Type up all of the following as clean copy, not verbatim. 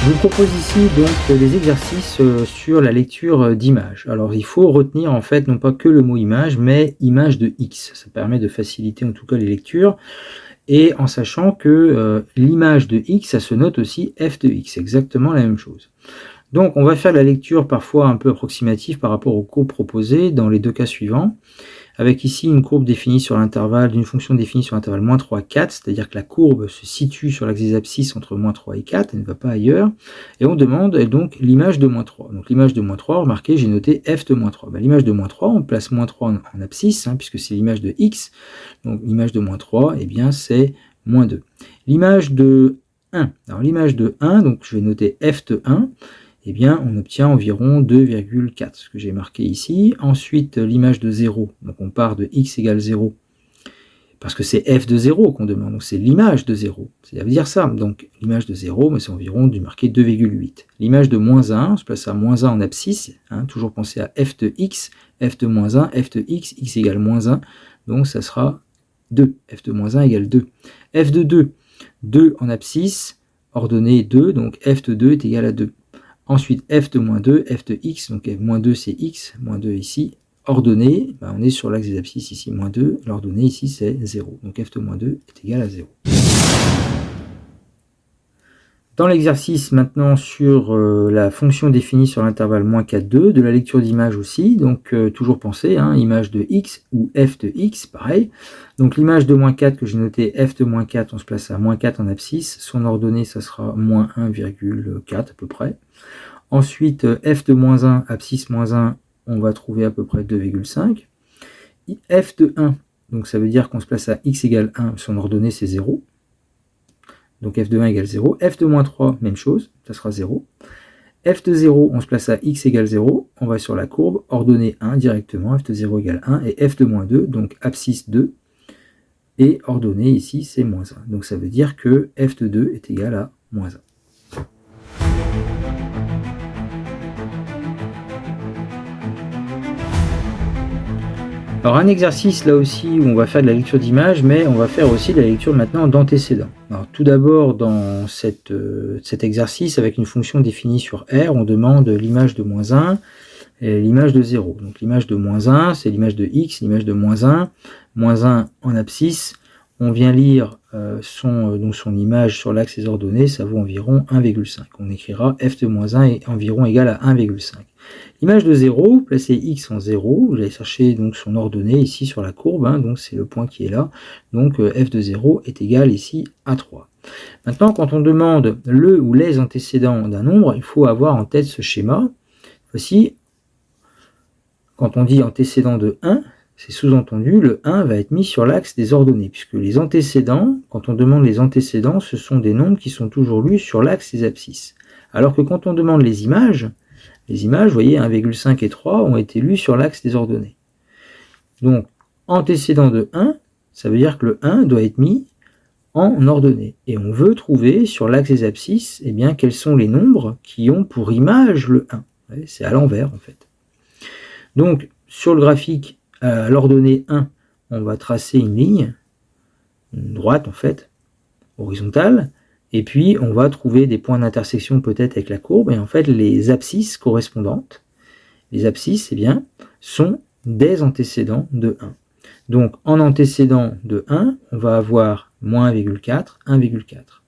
Je vous propose ici donc des exercices sur la lecture d'images. Alors il faut retenir en fait non pas que le mot image, mais image de X. Ça permet de faciliter en tout cas les lectures. Et en sachant que l'image de X, ça se note aussi f de X, exactement la même chose. Donc on va faire la lecture parfois un peu approximative par rapport aux courbes proposées dans les deux cas suivants. Avec ici une courbe définie sur l'intervalle, d'une fonction définie sur l'intervalle moins 3, 4, c'est-à-dire que la courbe se situe sur l'axe des abscisses entre moins 3 et 4, elle ne va pas ailleurs, et on demande donc l'image de moins 3. Donc l'image de moins 3, remarquez, j'ai noté f de moins 3. L'image de moins 3, on place moins 3 en abscisse, puisque c'est l'image de x, donc l'image de moins 3, eh bien c'est moins 2. L'image de 1, alors l'image de 1, donc je vais noter f de 1, eh bien, on obtient environ 2,4, ce que j'ai marqué ici. Ensuite, l'image de 0, donc on part de x égale 0, parce que c'est f de 0 qu'on demande, donc c'est l'image de 0. Ça veut dire ça, donc l'image de 0, mais c'est environ du marqué 2,8. L'image de moins 1, on se place à moins 1 en abscisse, toujours penser à f de x, f de moins 1, f de x égale moins 1, donc ça sera 2, f de moins 1 égale 2. F de 2, 2 en abscisse, ordonnée 2, donc f de 2 est égal à 2. Ensuite, f de moins 2, f de x, donc moins 2 c'est x, moins 2 ici, ordonnée, on est sur l'axe des abscisses ici, moins 2, l'ordonnée ici c'est 0, donc f de moins 2 est égal à 0. Dans l'exercice maintenant sur la fonction définie sur l'intervalle moins 4, 2, de la lecture d'image aussi, donc toujours penser, image de x ou f de x, pareil. Donc l'image de moins 4 que j'ai noté, f de moins 4, on se place à moins 4 en abscisse, son ordonnée ça sera moins 1,4 à peu près. Ensuite, f de moins 1, abscisse moins 1, on va trouver à peu près 2,5. F de 1, donc ça veut dire qu'on se place à x égale 1, son ordonnée c'est 0. Donc f de 1 égale 0. F de moins 3, même chose, ça sera 0. F de 0, on se place à x égale 0, on va sur la courbe, ordonnée 1 directement, f de 0 égale 1, et f de moins 2, donc abscisse 2, et ordonnée ici c'est moins 1. Donc ça veut dire que f de 2 est égal à moins 1. Alors un exercice là aussi où on va faire de la lecture d'image, mais on va faire aussi de la lecture maintenant d'antécédents. Alors tout d'abord dans cet exercice avec une fonction définie sur R, on demande l'image de moins 1 et l'image de 0. Donc l'image de moins 1 c'est l'image de x, l'image de moins 1 en abscisse. On vient lire son image sur l'axe des ordonnées, ça vaut environ 1,5. On écrira f de moins 1 est environ égal à 1,5. L'image de 0, placez x en 0, vous allez chercher donc son ordonnée ici sur la courbe, donc c'est le point qui est là, donc f de 0 est égal ici à 3. Maintenant, quand on demande le ou les antécédents d'un nombre, il faut avoir en tête ce schéma. Voici, quand on dit antécédent de 1, c'est sous-entendu, le 1 va être mis sur l'axe des ordonnées, puisque les antécédents, quand on demande les antécédents, ce sont des nombres qui sont toujours lus sur l'axe des abscisses. Alors que quand on demande les images, vous voyez, 1,5 et 3 ont été lus sur l'axe des ordonnées. Donc, antécédent de 1, ça veut dire que le 1 doit être mis en ordonnée. Et on veut trouver sur l'axe des abscisses, quels sont les nombres qui ont pour image le 1. C'est à l'envers, en fait. Donc, sur le graphique, à l'ordonnée 1, on va tracer une ligne, une droite, en fait, horizontale, et puis on va trouver des points d'intersection peut-être avec la courbe, et en fait les abscisses correspondantes, sont des antécédents de 1. Donc en antécédent de 1, on va avoir moins 1,4, 1,4.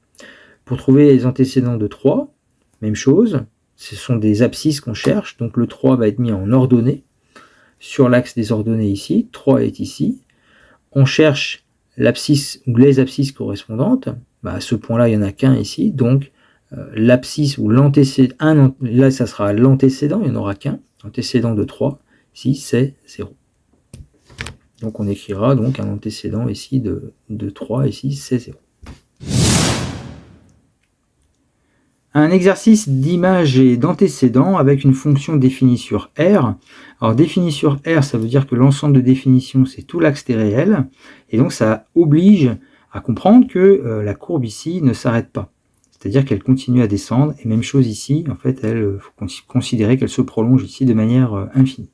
Pour trouver les antécédents de 3, même chose, ce sont des abscisses qu'on cherche, donc le 3 va être mis en ordonnée, sur l'axe des ordonnées ici, 3 est ici, on cherche l'abscisse ou les abscisses correspondantes, à ce point-là, il n'y en a qu'un ici, donc l'abscisse ou l'antécédent, là ça sera l'antécédent, il n'y en aura qu'un, antécédent de 3, ici c'est 0. Donc on écrira donc un antécédent ici de 3, ici c'est 0. Un exercice d'image et d'antécédent avec une fonction définie sur R. Alors définie sur R, ça veut dire que l'ensemble de définition, c'est tout l'axe des réels, et donc ça oblige à comprendre que la courbe ici ne s'arrête pas. C'est-à-dire qu'elle continue à descendre, et même chose ici, en fait, il faut considérer qu'elle se prolonge ici de manière infinie.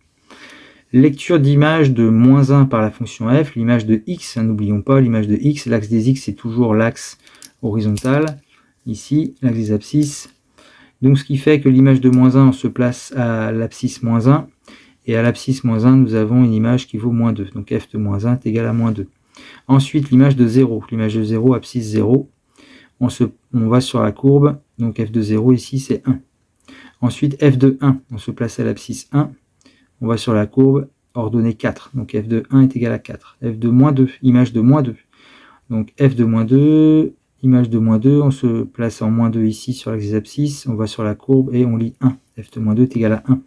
Lecture d'image de moins 1 par la fonction f, l'image de x, n'oublions pas, l'image de x, l'axe des x, c'est toujours l'axe horizontal. Ici, l'axe des abscisses, Donc ce qui fait que l'image de moins 1 se place à l'abscisse moins 1, et à l'abscisse moins 1, nous avons une image qui vaut moins 2. Donc f de moins 1 est égal à moins 2. Ensuite, l'image de 0. L'image de 0, abscisse 0. On va sur la courbe, donc f de 0 ici c'est 1. Ensuite, f de 1, on se place à l'abscisse 1. On va sur la courbe, ordonnée 4. Donc f de 1 est égal à 4. F de moins 2, image de moins 2. Donc f de moins 2, image de moins 2, on se place en moins 2 ici sur l'axe des abscisses. On va sur la courbe et on lit 1. F de moins 2 est égal à 1.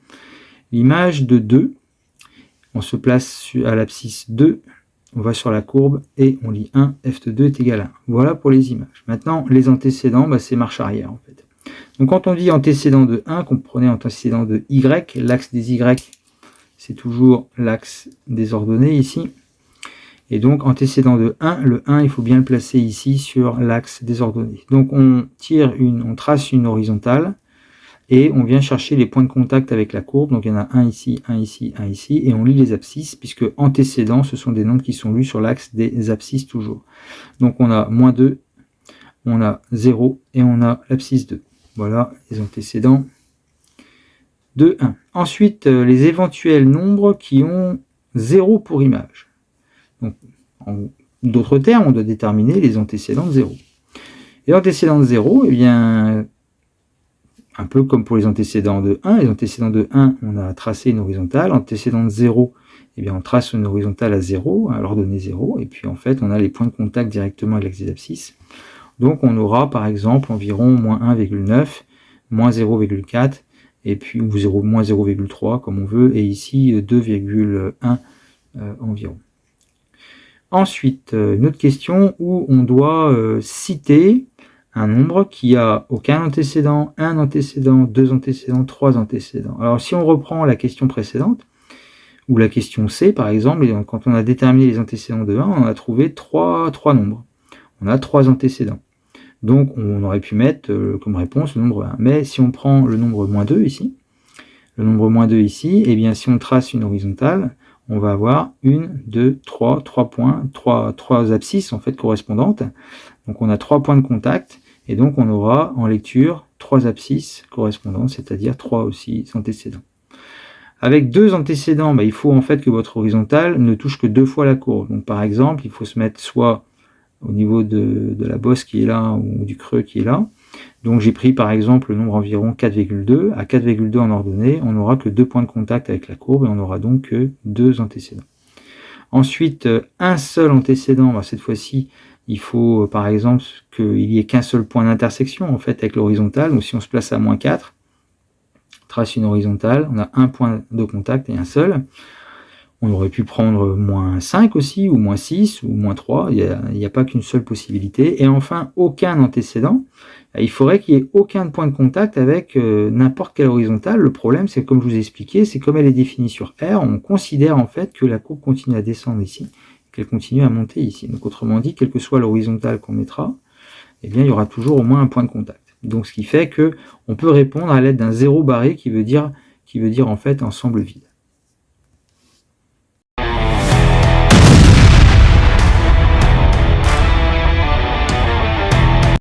L'image de 2, on se place à l'abscisse 2. On va sur la courbe et on lit 1, f de 2 est égal à 1. Voilà pour les images. Maintenant, les antécédents, c'est marche arrière en fait. Donc quand on dit antécédent de 1, comprenez antécédent de y, l'axe des y, c'est toujours l'axe des ordonnées ici. Et donc antécédent de 1, le 1, il faut bien le placer ici sur l'axe des ordonnées. Donc on trace une horizontale, et on vient chercher les points de contact avec la courbe. Donc il y en a un ici, un ici, un ici, et on lit les abscisses, puisque antécédents, ce sont des nombres qui sont lus sur l'axe des abscisses toujours. Donc on a moins 2, on a 0, et on a l'abscisse 2. Voilà les antécédents de 1. Ensuite, les éventuels nombres qui ont 0 pour image. Donc, en d'autres termes, on doit déterminer les antécédents de 0. Les antécédents de 0, eh bien, un peu comme pour les antécédents de 1. Les antécédents de 1, on a tracé une horizontale. Antécédents de 0, eh bien, on trace une horizontale à 0, à l'ordonnée 0. Et puis, en fait, on a les points de contact directement avec l'axe des abscisses. Donc, on aura, par exemple, environ moins 1,9, moins 0,4, et puis ou moins 0,3, comme on veut, et ici 2,1 environ. Ensuite, une autre question où on doit citer un nombre qui a aucun antécédent, un antécédent, deux antécédents, trois antécédents. Alors si on reprend la question précédente, ou la question C par exemple, quand on a déterminé les antécédents de 1, on a trouvé trois nombres. On a trois antécédents. Donc on aurait pu mettre comme réponse le nombre 1. Mais si on prend le nombre moins 2 ici, eh bien si on trace une horizontale, on va avoir 1, 2, 3 points, 3 abscisses en fait correspondantes. Donc on a 3 points de contact, et donc on aura en lecture 3 abscisses correspondantes, c'est-à-dire 3 aussi antécédents. Avec deux antécédents, il faut en fait que votre horizontale ne touche que 2 fois la courbe. Donc par exemple, il faut se mettre soit au niveau de la bosse qui est là, ou du creux qui est là. Donc j'ai pris par exemple le nombre environ 4,2. À 4,2 en ordonnée, on n'aura que 2 points de contact avec la courbe, et on n'aura donc que 2 antécédents. Ensuite, un seul antécédent, cette fois-ci, il faut par exemple qu'il n'y ait qu'un seul point d'intersection en fait avec l'horizontale. Donc si on se place à moins 4, trace une horizontale, on a un point de contact et un seul. On aurait pu prendre moins 5 aussi, ou moins 6, ou moins 3, il n'y a pas qu'une seule possibilité. Et enfin, aucun antécédent, il faudrait qu'il n'y ait aucun point de contact avec n'importe quelle horizontale. Le problème, c'est comme je vous ai expliqué, c'est comme elle est définie sur R, on considère en fait que la courbe continue à descendre ici, qu'elle continue à monter ici. Donc autrement dit, quelle que soit l'horizontale qu'on mettra, eh bien, il y aura toujours au moins un point de contact. Donc ce qui fait qu'on peut répondre à l'aide d'un zéro barré qui veut dire en fait ensemble vide.